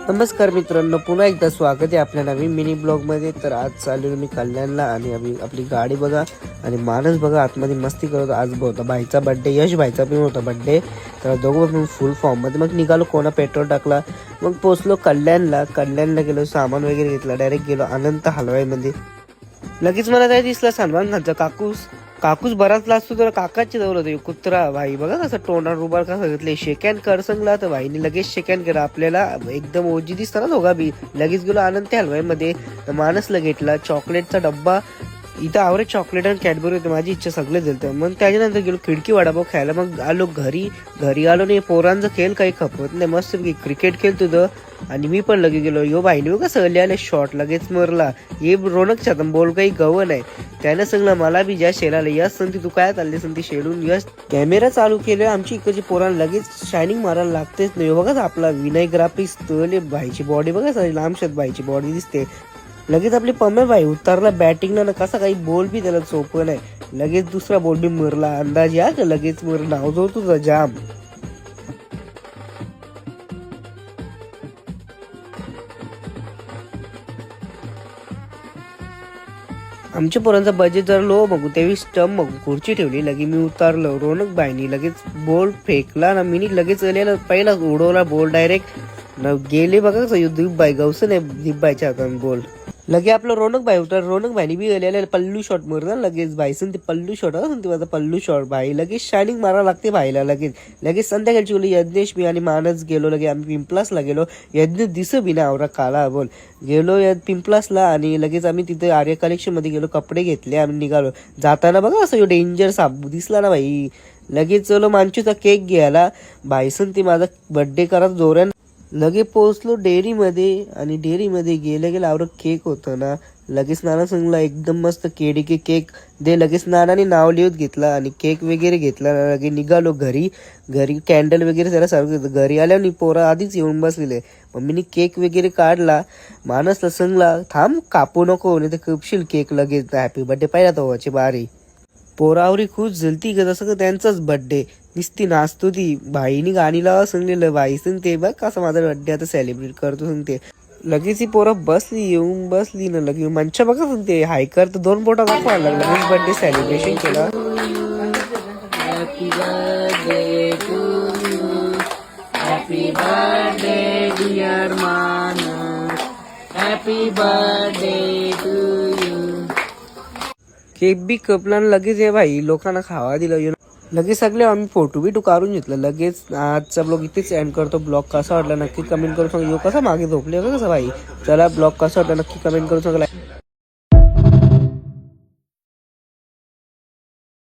नमस्कार मित्रांनो, पुन्हा एकदा स्वागत आहे आपल्या नवीन मिनी ब्लॉगमध्ये। तर आज चाललो मी कल्याणला आणि आपली गाडी बघा आणि माणूस बघा आतमध्ये मस्ती करत। आज होता भाईचा बर्थडे, यश भाईचा पण होता बर्थडे। तर दोघं पण फुल फॉर्ममध्ये मग निघालो, कोणा पेट्रोल टाकला, मग पोचलो कल्याणला गेलो, सामान वगैरे घेतला, डायरेक्ट गेलो अनंत हलवाईमध्ये। लगेच मला काय दिसला सलमान खानचा काकूस बराच लागतो तर काकाच्या जवळ होतो कुत्रा। भाई बघा कसं तोंडावर रुबार कसं घेतले, शेकॅन कर सांगला तर भाईने लगेच शेकॅन केला, आपल्याला एकदम ओजी दिसता ना दोघा बी। लगेच गेलो अनंत हलवाईमध्ये, तर मानसला घेतला चॉकलेटचा डब्बा। इथं आवरे चॉकलेट आणि कॅडबरी होते, माझी इच्छा सगळे दिलतं। मग त्याच्यानंतर गेलो खिडकी वडापाव खायला। मग आलो घरी आलो नाही, पोरांचा खेळ काही खपत नाही, मस्त क्रिकेट खेळत होतं आणि मी पण लगे गेलो। यो भाईने बघा सहले आले शॉट, लगेच मरला ये रोनक छातम बोल काही गव नाही। त्यानं सांगला मला बी ज्या शेलाला यश संती तू काय चालले संती शेडून यश कॅमेरा चालू केले। आमची इकडची पोरांना लगेच शायनिंग मारायला लागतेच नाही। बघा आपला विनय ग्राफिक्स तले भाईची बॉडी बघा लांबशत भाईची बॉडी दिसते। लगेच आपली पम्मे भाई उतरला बॅटिंगला ना, कसा काही बॉल बी त्याला सोपं नाही, लगेच दुसरा बॉल बी मरला। अंदाज या लगेच नाव जो तुझा जाम। आमच्या पोरांचा बजेट जर लो बघू तेवी स्टंप बघू खुर्ची ठेवली, लगे मी उतारलो। रोनक बाईनी लगेच बॉल फेकला ना, मी लगेच पहिला उडवला बॉल डायरेक्ट गेले बघा दीप बाई गवस नाही, दीप बाईच्या हातात बॉल लगे आपलं रोनक भाई उतर। रोनक भाईनी बी गेलेला पल्लू शॉट मारला लगेच भाईसन, ते पल्लू शॉट ते माझा पल्लू शॉट भाई लगेच शायनिंग मारावं लागते भाईला। लगेच संध्याकाळची बोली यज्ञेश मी आणि मानस गेलो, लगे आम्ही पिंपलासला गेलो। यज्ञ दिस बी ना आवरा काला बोल गेलो पिंपलासला आणि लगेच आम्ही तिथे आर्य कलेक्शन मध्ये गेलो, कपडे घेतले, आम्ही निघालो। जाताना बघा असं डेंजर साप दिसला ना भाई, लगेच चलो मांचूचा केक घ्यायला भाईसन, ती माझा बर्थडे करत जोरान लगे पोहोचलो डेअरीमध्ये आणि डेअरीमध्ये गेलं आवर केक होतं ना, लगेच नाना सांगला एकदम मस्त केडी केक दे। लगेच नानाने नाव लिहत घेतला आणि केक वगैरे घेतला, लगे निघालो घरी कॅन्डल वगैरे त्याला सर्व घरी आल्यावर पोरा आधीच येऊन बसलेले। मम्मीने केक वगैरे काढला, मानसला सांगला थांब कापू नको नाही तर कपशील केक, लगेच हॅपी बर्थडे पाहिला तो व्हायची बारी। पोरावरी खुश झालती का जसं त्यांचाच बर्थडे निसती नाचतो ती। भाईनी गाणी लावा सांगलेलं, भाई सांगते बघ कसं माझा बर्थडे आता सेलिब्रेट करतो सांगते। लगेच ही पोरं येऊन बसली ना, लगे मंच बघा सांगते हायकर तर 2 बोटा दाखवायला लागला, लगेच बर्थडे सेलिब्रेशन केला। Happy birthday to you, happy birthday dear Manas, happy birthday to you. Cake बी कपला लगेच हे भाई लोकांना खावा दिलं, लगेच सगळे आम्ही फोटो बिटू काढून घेतलं। लगेच आजचा ब्लॉग इथेच एंड करतो। ब्लॉग कसा वाटला नक्की कमेंट करून सांगा। कसा मागे झोपले कसं भाई, चला ब्लॉग कसा वाटला नक्की कमेंट करून सांगा।